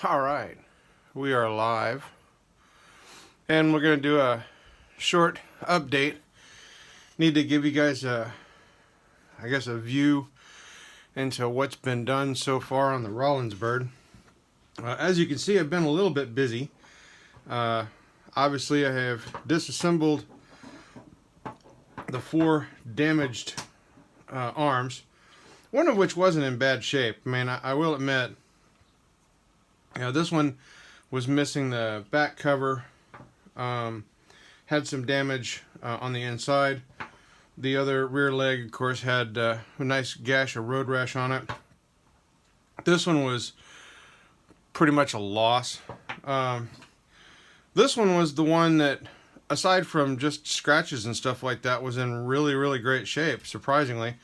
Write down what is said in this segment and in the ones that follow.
All right, we are live, and we're going to do a short update. Need to give you guys a view into what's been done so far on the Rollins bird. As you can see, I've been a little bit busy. Obviously, I have disassembled the 4 damaged arms, one of which wasn't in bad shape. I mean, I will admit, this one was missing the back cover, had some damage on the inside. The other rear leg, of course, had a nice gash of road rash on it. This one was pretty much a loss. This one was the one that, aside from just scratches and stuff like that, was in really, really great shape, surprisingly.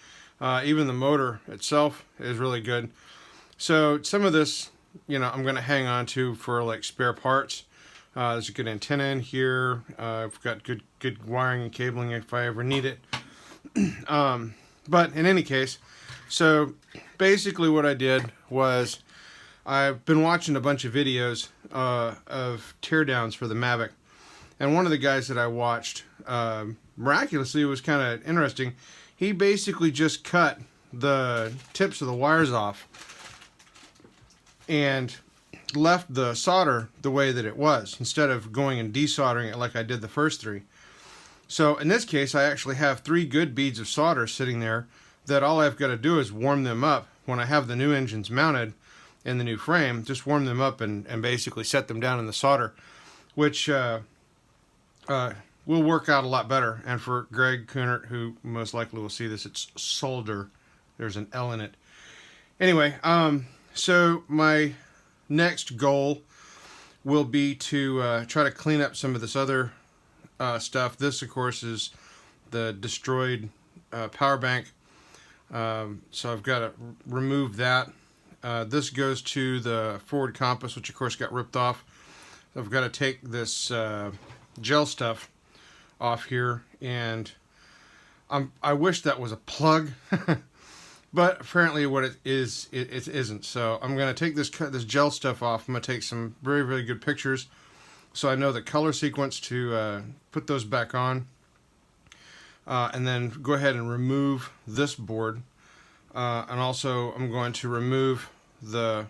Even the motor itself is really good. So some of this, I'm going to hang on to for like spare parts. There's a good antenna in here. I've got good wiring and cabling if I ever need it. But in any case, so basically what I did was I've been watching a bunch of videos of teardowns for the Mavic. And one of the guys that I watched, miraculously, it was kind of interesting. He basically just cut the tips of the wires off and left the solder the way that it was, instead of going and desoldering it like I did the first 3. So in this case, I actually have 3 good beads of solder sitting there that all I've got to do is warm them up when I have the new engines mounted in the new frame. Just warm them up and basically set them down in the solder, which will work out a lot better. And for Greg Kunert, who most likely will see this, it's solder. There's an L in it. Anyway, so my next goal will be to try to clean up some of this other stuff. This, of course, is the destroyed power bank. So I've got to remove that. This goes to the forward compass, which of course got ripped off. I've got to take this gel stuff off here, and I wish that was a plug. But apparently what it is, it isn't. So I'm going to take this gel stuff off. I'm going to take some very, very good pictures so I know the color sequence to put those back on. And then go ahead and remove this board. And also I'm going to remove I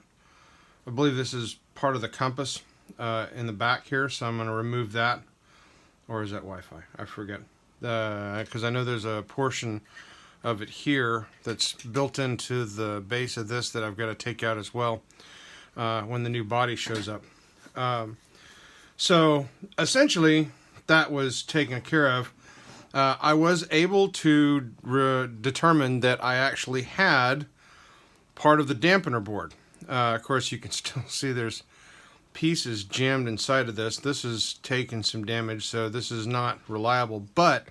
believe this is part of the compass in the back here. So I'm going to remove that. Or is that Wi-Fi? I forget. Because I know there's a portion of it here that's built into the base of this that I've got to take out as well when the new body shows up. So essentially that was taken care of. I was able to determine that I actually had part of the dampener board. Of course, you can still see there's pieces jammed inside of this. This has taken some damage, so this is not reliable. But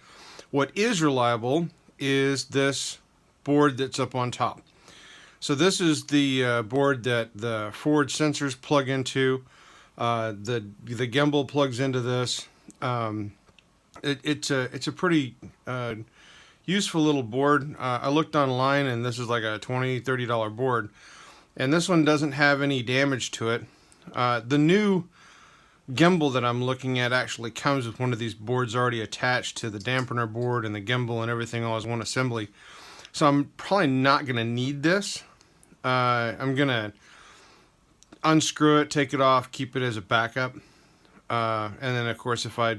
what is reliable is this board that's up on top. So this is the board that the forward sensors plug into. The gimbal plugs into this. It's a pretty useful little board. I looked online, and this is like a $20-$30 board, and this one doesn't have any damage to it. The new gimbal that I'm looking at actually comes with one of these boards already attached to the dampener board and the gimbal and everything all as one assembly. So I'm probably not going to need this. I'm going to unscrew it, take it off, keep it as a backup. And then, of course, if I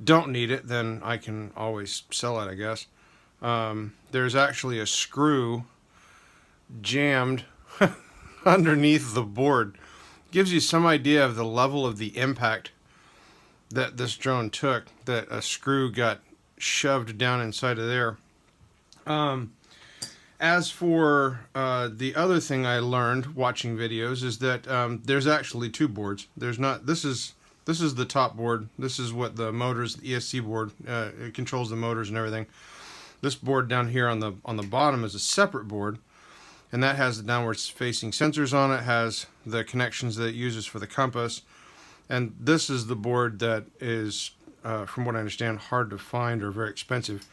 don't need it, then I can always sell it, I guess. There's actually a screw jammed underneath the board. Gives you some idea of the level of the impact that this drone took, that a screw got shoved down inside of there. As for the other thing I learned watching videos is that there's actually 2 boards. There's not. This is the top board. This is what the motors, the ESC board, it controls the motors and everything. This board down here on the bottom is a separate board, and that has the downward facing sensors on it, has the connections that it uses for the compass, and this is the board that is, from what I understand, hard to find or very expensive.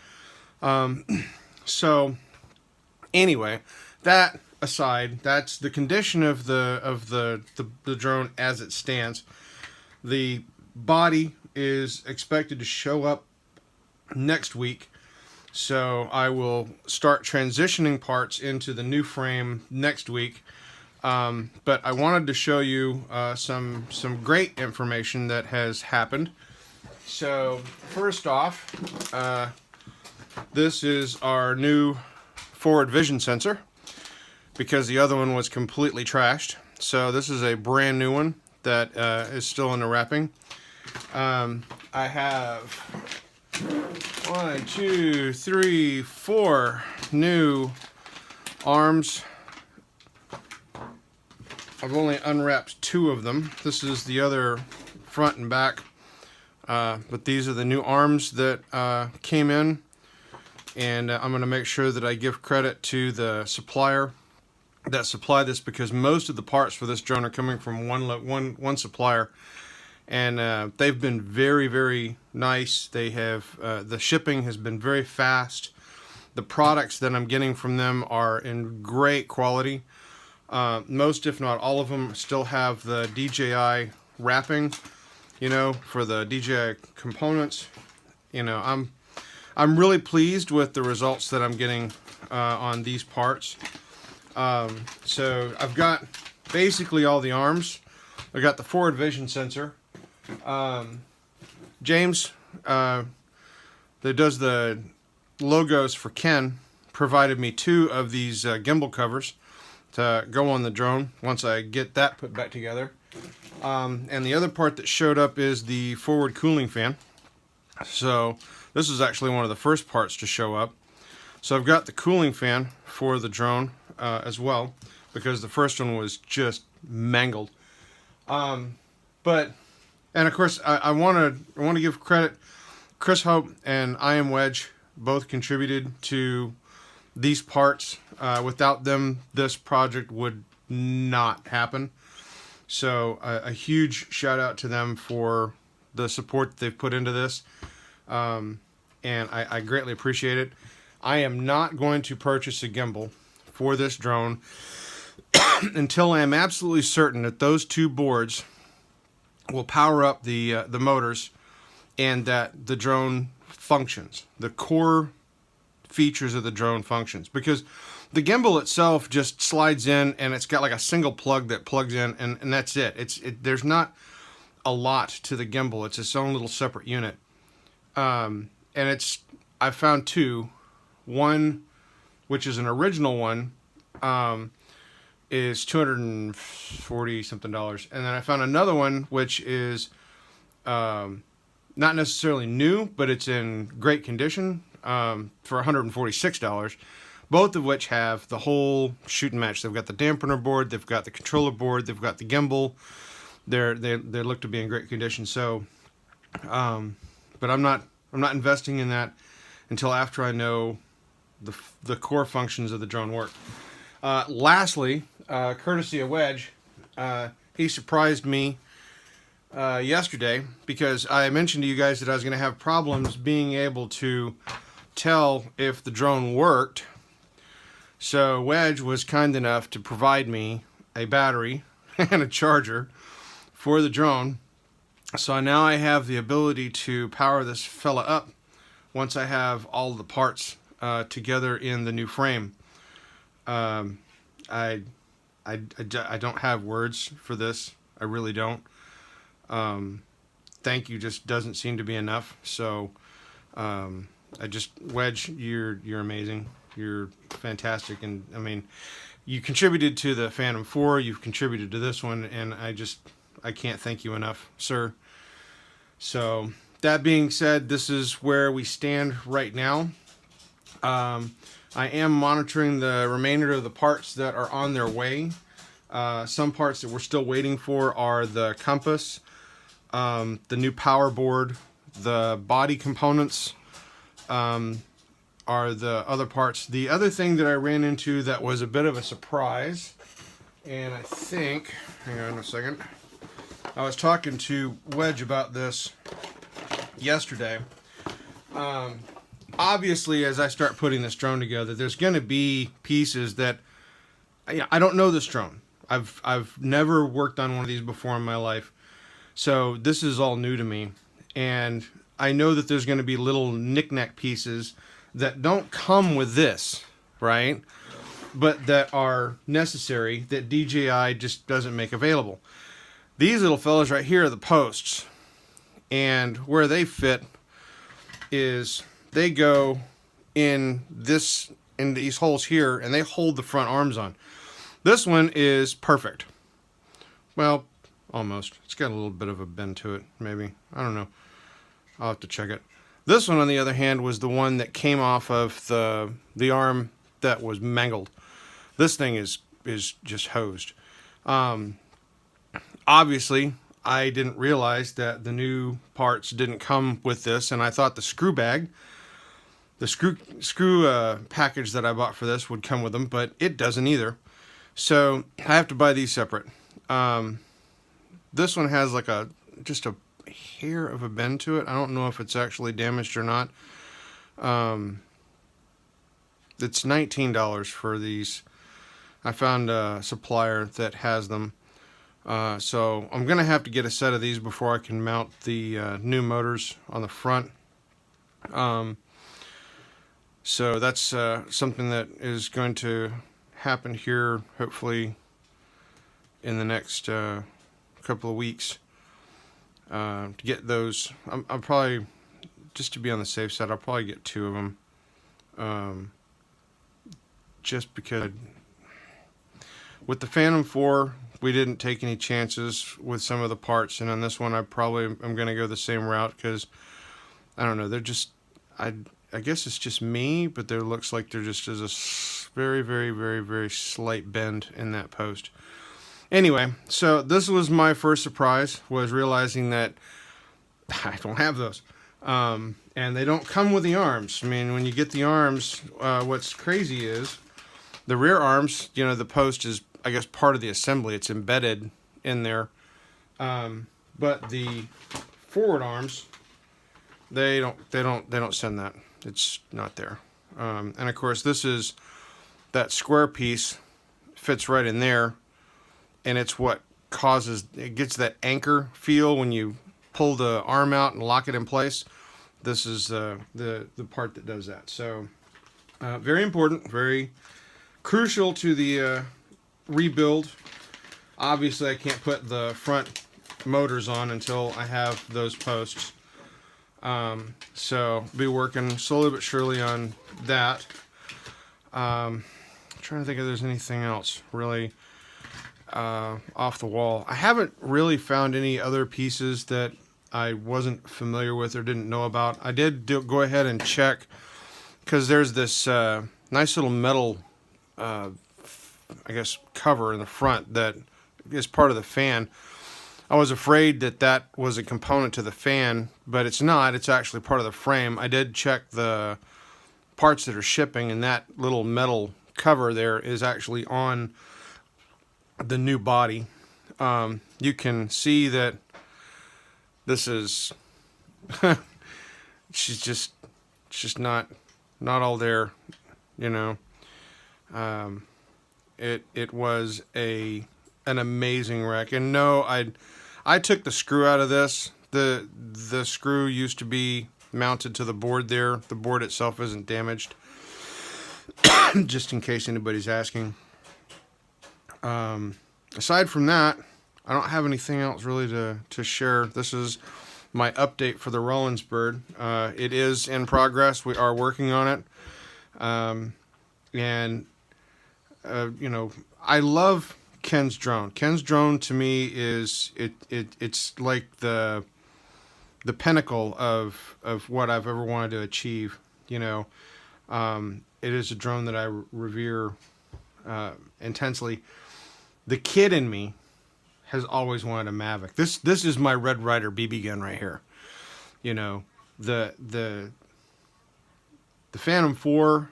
So anyway, that aside, that's the condition of the drone as it stands. The body is expected to show up next week, so I will start transitioning parts into the new frame next week. But I wanted to show you some great information that has happened. So first off, this is our new forward vision sensor, because the other one was completely trashed. So this is a brand new one that is still in the wrapping. I have 1, 2, 3, 4 new arms. I've only unwrapped 2 of them. This is the other front and back. But these are the new arms that came in. And I'm going to make sure that I give credit to the supplier that supplied this, because most of the parts for this drone are coming from one supplier. And they've been very, very nice. They have the shipping has been very fast. The products that I'm getting from them are in great quality. Most, if not all of them, still have the DJI wrapping, you know, for the DJI components. You know, I'm really pleased with the results that I'm getting on these parts. So I've got basically all the arms. I got the forward vision sensor. James, that does the logos for Ken, provided me 2 of these gimbal covers to go on the drone once I get that put back together. And the other part that showed up is the forward cooling fan. So this is actually one of the first parts to show up. So I've got the cooling fan for the drone as well, because the first one was just mangled. And of course, I want to give credit. Chris Hope and I Am Wedge both contributed to these parts. Without them, this project would not happen. So a huge shout out to them for the support that they've put into this. And I greatly appreciate it. I am not going to purchase a gimbal for this drone until I am absolutely certain that those 2 boards will power up the motors and that the drone functions. The core features of the drone functions, because the gimbal itself just slides in and it's got like a single plug that plugs in, and that's it. There's not a lot to the gimbal. It's its own little separate unit. And I found 2. One, which is an original one, is $240 something, and then I found another one which is not necessarily new, but it's in great condition, for $146. Both of which have the whole shoot and match. They've got the dampener board, they've got the controller board, they've got the gimbal. They look to be in great condition. So, but I'm not investing in that until after I know the core functions of the drone work. Lastly, courtesy of Wedge, he surprised me yesterday, because I mentioned to you guys that I was going to have problems being able to tell if the drone worked. So Wedge was kind enough to provide me a battery and a charger for the drone. So now I have the ability to power this fella up once I have all the parts together in the new frame. I don't have words for this. I really don't. Thank you just doesn't seem to be enough. So Wedge, you're amazing. You're fantastic, and I mean, you contributed to the Phantom 4. You've contributed to this one, and I can't thank you enough, sir. So that being said, this is where we stand right now. I am monitoring the remainder of the parts that are on their way. Some parts that we're still waiting for are the compass, the new power board, the body components, are the other parts. The other thing that I ran into that was a bit of a surprise, and I think, hang on a second, I was talking to Wedge about this yesterday. Obviously, as I start putting this drone together, there's going to be pieces that I don't know this drone. I've never worked on one of these before in my life, so this is all new to me, and I know that there's going to be little knickknack pieces that don't come with this, right? But that are necessary that DJI just doesn't make available. These little fellas right here are the posts, and where they fit is they go in these holes here, and they hold the front arms on. This one is perfect. Well, almost. It's got a little bit of a bend to it, maybe. I don't know. I'll have to check it. This one, on the other hand, was the one that came off of the arm that was mangled. This thing is just hosed. Obviously, I didn't realize that the new parts didn't come with this, and I thought the screw bag, the screw package that I bought for this would come with them, but it doesn't either. So I have to buy these separate. This one has like just a hair of a bend to it. I don't know if it's actually damaged or not. It's $19 for these. I found a supplier that has them. So I'm going to have to get a set of these before I can mount the new motors on the front. So that's something that is going to happen here, hopefully, in the next couple of weeks. To get those, I'll probably, just to be on the safe side, I'll probably get 2 of them. Just because with the Phantom 4, we didn't take any chances with some of the parts, and on this one I probably am going to go the same route, because I don't know, they're just, I guess it's just me, but there looks like there just is a very, very, very, very slight bend in that post. Anyway, so this was my first surprise, was realizing that I don't have those. And they don't come with the arms. I mean, when you get the arms, what's crazy is the rear arms, you know, the post is, I guess, part of the assembly. It's embedded in there. But the forward arms, they don't send that. It's not there. And of course, this is that square piece fits right in there, and it's what causes, it gets that anchor feel when you pull the arm out and lock it in place. This is the part that does that. So very important, very crucial to the rebuild. Obviously, I can't put the front motors on until I have those posts. So be working slowly but surely on that. Trying to think if there's anything else really off the wall. I haven't really found any other pieces that I wasn't familiar with or didn't know about. I did go ahead and check, because there's this nice little metal I guess cover in the front that is part of the fan. I was afraid that that was a component to the fan, but it's not. It's actually part of the frame. I did check the parts that are shipping, and that little metal cover there is actually on the new body. You can see that this is it's just not all there, you know. It was an amazing wreck. And no, I took the screw out of this. The screw used to be mounted to the board there. The board itself isn't damaged. Just in case anybody's asking. Aside from that, I don't have anything else really to share. This is my update for the Rollins bird. It is in progress. We are working on it. You know, I love Ken's drone. Ken's drone to me is it's like the pinnacle of what I've ever wanted to achieve. You know, it is a drone that I revere intensely. The kid in me has always wanted a Mavic. This is my Red Ryder BB gun right here. You know, the Phantom 4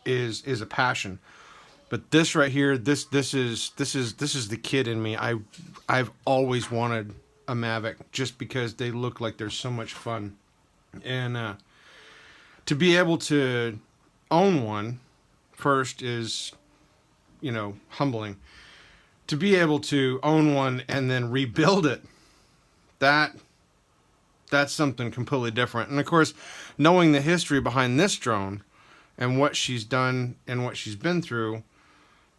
is a passion. But this right here, this is the kid in me. I've always wanted a Mavic, just because they look like they're so much fun, and to be able to own one first is humbling. To be able to own one and then rebuild it, that's something completely different. And of course, knowing the history behind this drone and what she's done and what she's been through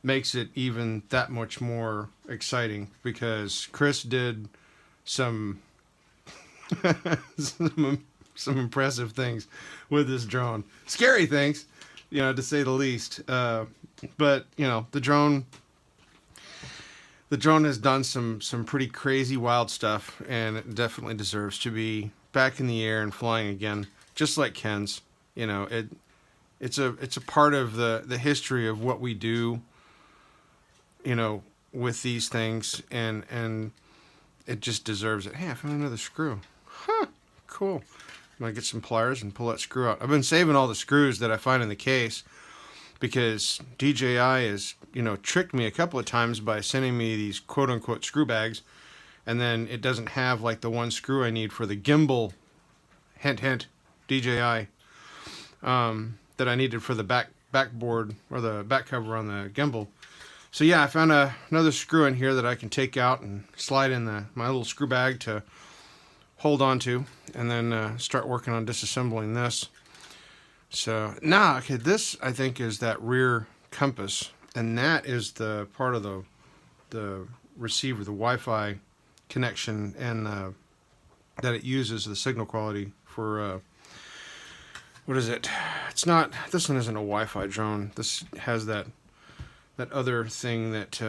makes it even that much more exciting, because Chris did some some impressive things with this drone. Scary things, to say the least. But the drone has done some pretty crazy, wild stuff, and it definitely deserves to be back in the air and flying again, just like Ken's. It's a part of the history of what we do, with these things, and it just deserves it. Hey, I found another screw. Huh, cool. I'm gonna get some pliers and pull that screw out. I've been saving all the screws that I find in the case, because DJI has, tricked me a couple of times by sending me these quote-unquote screw bags, and then it doesn't have like the one screw I need for the gimbal, hint hint, DJI, that I needed for the backboard or the back cover on the gimbal. So yeah, I found another screw in here that I can take out and slide in my little screw bag to hold on to, and then start working on disassembling this. So okay, this I think is that rear compass, and that is the part of the receiver, the Wi-Fi connection, and that it uses the signal quality for what is it? It's not. This one isn't a Wi-Fi drone. This has that other thing that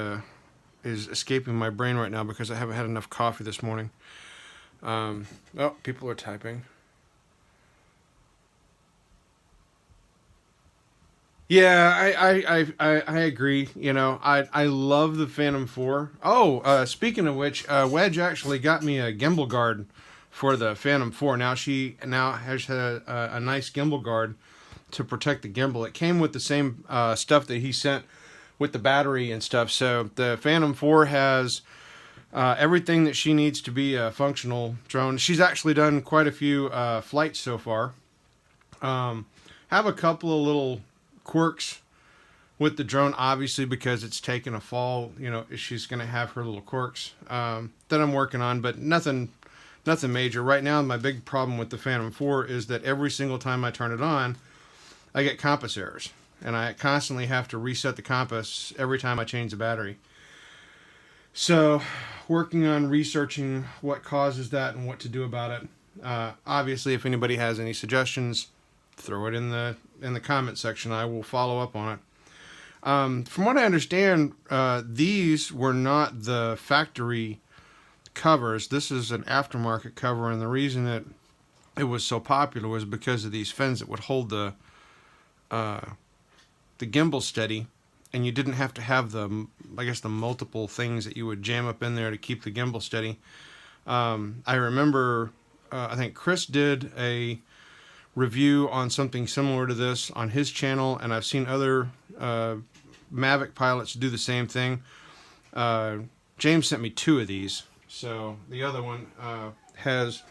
is escaping my brain right now because I haven't had enough coffee this morning. People are typing. Yeah, I agree. I love the Phantom 4. Speaking of which, Wedge actually got me a gimbal guard for the Phantom 4. Now she has a nice gimbal guard to protect the gimbal. It came with the same stuff that he sent with the battery and stuff. So the Phantom 4 has everything that she needs to be a functional drone. She's actually done quite a few flights so far. Have a couple of little quirks with the drone, obviously, because it's taken a fall. She's going to have her little quirks that I'm working on, but nothing major. Right now, my big problem with the Phantom 4 is that every single time I turn it on, I get compass errors, and I constantly have to reset the compass every time I change the battery. So, working on researching what causes that and what to do about it. Obviously, if anybody has any suggestions, throw it in the comment section. I will follow up on it. From what I understand, these were not the factory covers. This is an aftermarket cover, and the reason that it was so popular was because of these fins that would hold the gimbal steady, and you didn't have to have the multiple things that you would jam up in there to keep the gimbal steady. I remember, I think Chris did a review on something similar to this on his channel, and I've seen other Mavic pilots do the same thing. James sent me 2 of these, so the other one has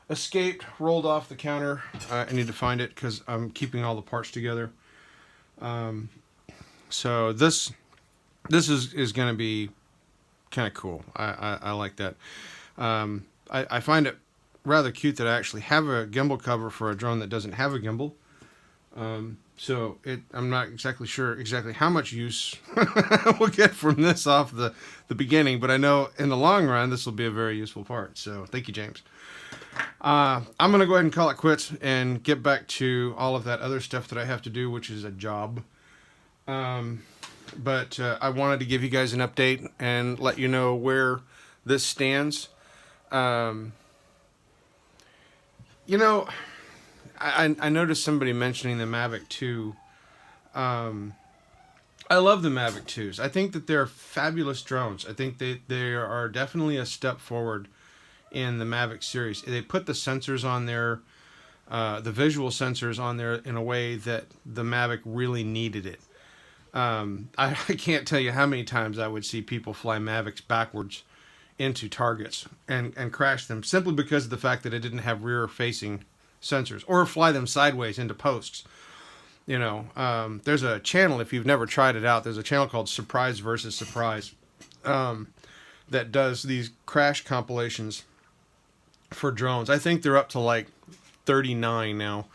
escaped, rolled off the counter. I need to find it because I'm keeping all the parts together. So this is going to be kind of cool. I like that. I find it rather cute that I actually have a gimbal cover for a drone that doesn't have a gimbal. So I'm not exactly sure how much use we'll get from this off the beginning, but I know in the long run this will be a very useful part. So thank you, James. I'm going to go ahead and call it quits and get back to all of that other stuff that I have to do, which is a job. But I wanted to give you guys an update and let you know where this stands. I noticed somebody mentioning the Mavic 2. I love the Mavic 2s. I think that they're fabulous drones. I think they are definitely a step forward in the Mavic series. They put the sensors on there, the visual sensors on there in a way that the Mavic really needed it. I can't tell you how many times I would see people fly Mavics backwards into targets and crash them simply because of the fact that it didn't have rear-facing sensors, or fly them sideways into posts. there's a channel, if you've never tried it out, there's a channel called Surprise versus Surprise that does these crash compilations for drones. I think they're up to like 39 now.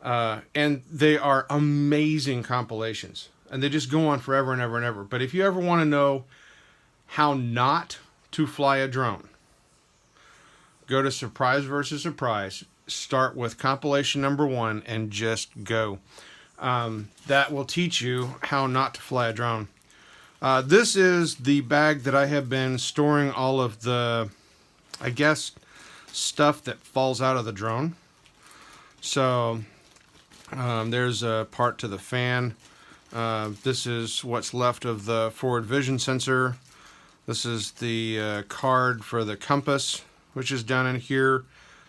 And they are amazing compilations. And they just go on forever and ever and ever. But if you ever want to know how not to fly a drone, go to Surprise versus Surprise. Start with compilation number 1 and just go. That will teach you how not to fly a drone. This is the bag that I have been storing all of the, I guess, stuff that falls out of the drone. So there's a part to the fan. This is what's left of the forward vision sensor. This is the card for the compass, which is down in here,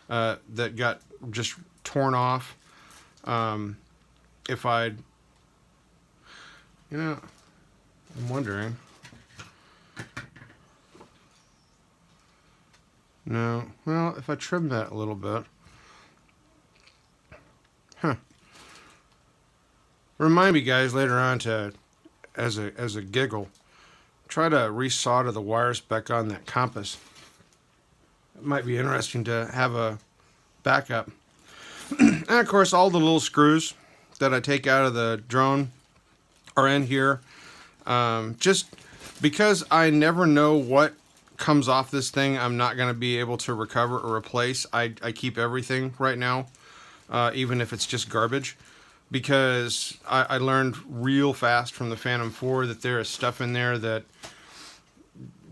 that got just torn off. If I'd, I'm wondering. No, well, if I trim that a little bit. Remind me, guys, later on to, as a giggle, try to resolder the wires back on that compass. It might be interesting to have a backup. And of course, all the little screws that I take out of the drone are in here. Just because I never know what comes off this thing, I'm not going to be able to recover or replace. I keep everything right now, even if it's just garbage, because I learned real fast from the Phantom 4 that there is stuff in there that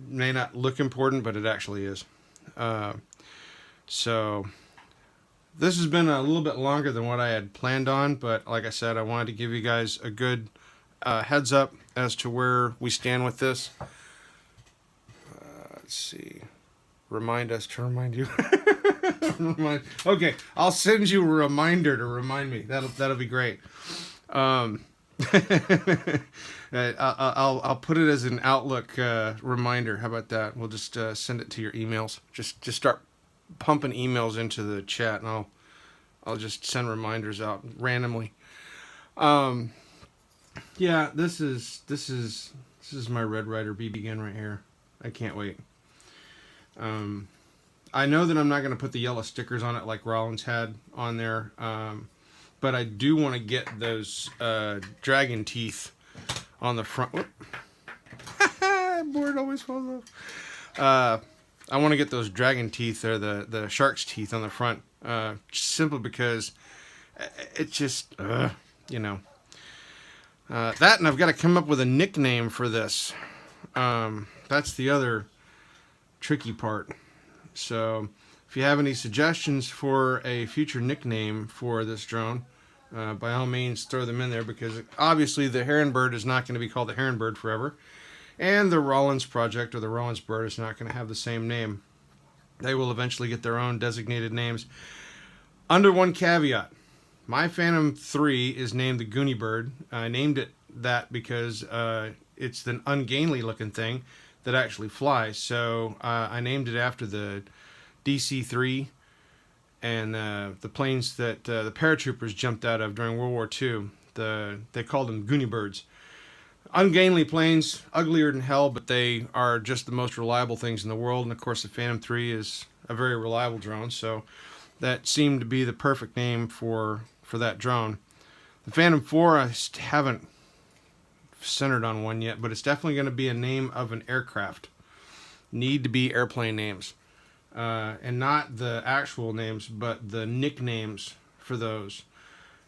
may not look important, but it actually is. So this has been a little bit longer than what I had planned on, but like I said, I wanted to give you guys a good heads up as to where we stand with this. Let's see. Remind us to remind you. Okay, I'll send you a reminder to remind me. That'll be great. I'll put it as an Outlook reminder. How about that? We'll just send it to your emails. Just start pumping emails into the chat, and I'll just send reminders out randomly. Yeah, this is my Red Ryder BB gun right here. I can't wait. I know that I'm not going to put the yellow stickers on it like Rollins had on there, but I do want to get those dragon teeth on the front. Board always falls off. I want to get those dragon teeth, or the shark's teeth on the front, simply because it just, that, and I've got to come up with a nickname for this. That's the other tricky part. So if you have any suggestions for a future nickname for this drone, by all means throw them in there, because obviously the Heron Bird is not going to be called the Heron Bird forever, and the Rollins Project or the Rollins Bird is not going to have the same name. They will eventually get their own designated names, under one caveat. My Phantom 3 is named the Goonie Bird. I named it that because it's an ungainly looking thing that actually flies. So I named it after the DC-3 and the planes that the paratroopers jumped out of during World War II. They called them Goonie Birds. Ungainly planes, uglier than hell, but they are just the most reliable things in the world. And of course, the Phantom 3 is a very reliable drone, so that seemed to be the perfect name for that drone. The Phantom 4, I haven't centered on one yet, but it's definitely going to be a name of an aircraft. Need to be airplane names, and not the actual names, but the nicknames for those.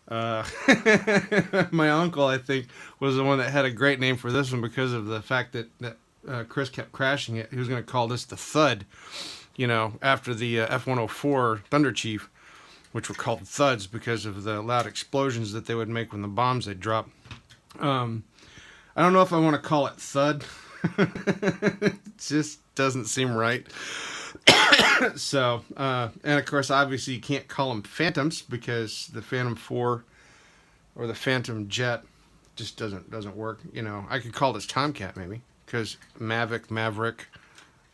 My uncle, I think, was the one that had a great name for this one because of the fact that Chris kept crashing it. He was going to call this the Thud, after the F-104 Thunder Chief, which were called Thuds because of the loud explosions that they would make when the bombs they'd drop. I don't know if I want to call it Thud. It just doesn't seem right. So, and of course, obviously you can't call them Phantoms because the Phantom 4 or the Phantom Jet just doesn't work. I could call this Tomcat maybe, because Maverick,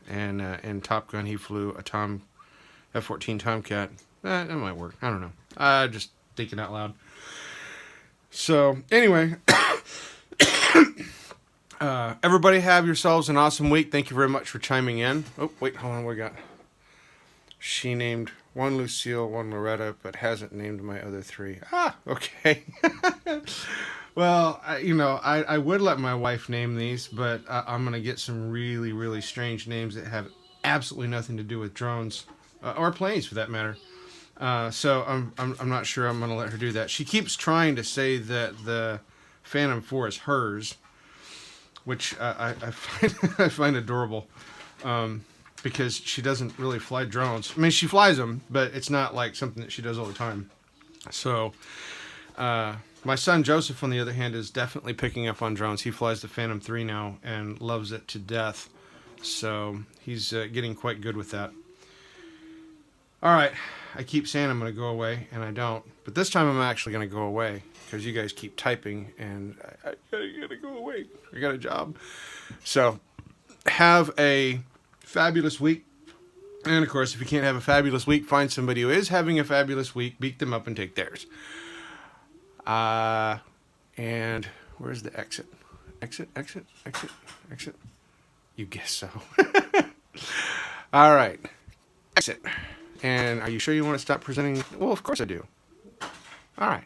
and Top Gun, he flew a F-14 Tomcat. That might work. I don't know. Just thinking out loud. So anyway, everybody have yourselves an awesome week. Thank you very much for chiming in. Oh, wait, hold on. We got. She named one Lucille, one Loretta, but hasn't named my other three. Ah, okay. Well, I would let my wife name these, but I'm going to get some really, really strange names that have absolutely nothing to do with drones or planes, for that matter. So I'm not sure I'm going to let her do that. She keeps trying to say that the Phantom 4 is hers, which I find I find adorable. Because she doesn't really fly drones. I mean, she flies them, but it's not like something that she does all the time. So, my son Joseph, on the other hand, is definitely picking up on drones. He flies the Phantom 3 now and loves it to death. So, he's getting quite good with that. All right, I keep saying I'm going to go away, and I don't. But this time I'm actually going to go away because you guys keep typing, and I got to go away. I got a job. So, have a fabulous week. And of course, if you can't have a fabulous week, find somebody who is having a fabulous week, beat them up and take theirs. And where's the exit? Exit. You guess so. All right. Exit. And are you sure you want to stop presenting? Well, of course I do. All right.